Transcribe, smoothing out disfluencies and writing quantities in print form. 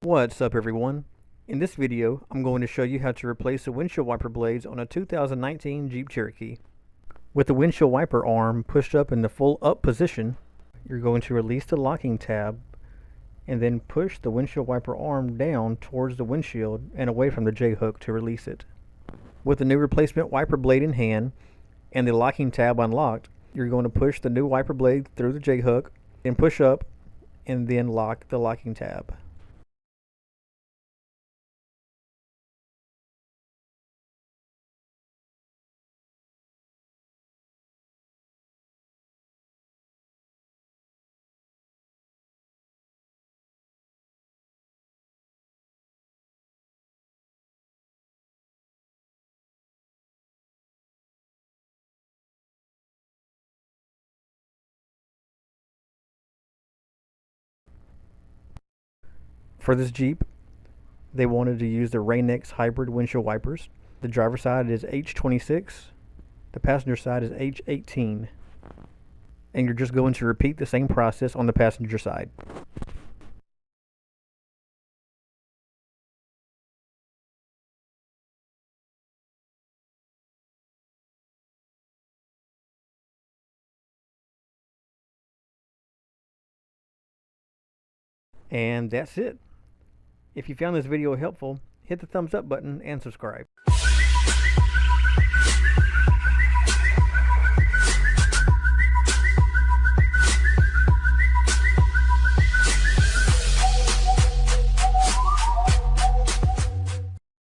What's up everyone? In this video, I'm going to show you how to replace the windshield wiper blades on a 2019 Jeep Cherokee. With the windshield wiper arm pushed up in the full up position, you're going to release the locking tab and then push the windshield wiper arm down towards the windshield and away from the J-hook to release it. With the new replacement wiper blade in hand and the locking tab unlocked, you're going to push the new wiper blade through the J-hook and push up and then lock the locking tab. For this Jeep, they wanted to use the Rain-X hybrid windshield wipers. The driver's side is H26, the passenger side is H18. And you're just going to repeat the same process on the passenger side. And that's it. If you found this video helpful, hit the thumbs up button and subscribe.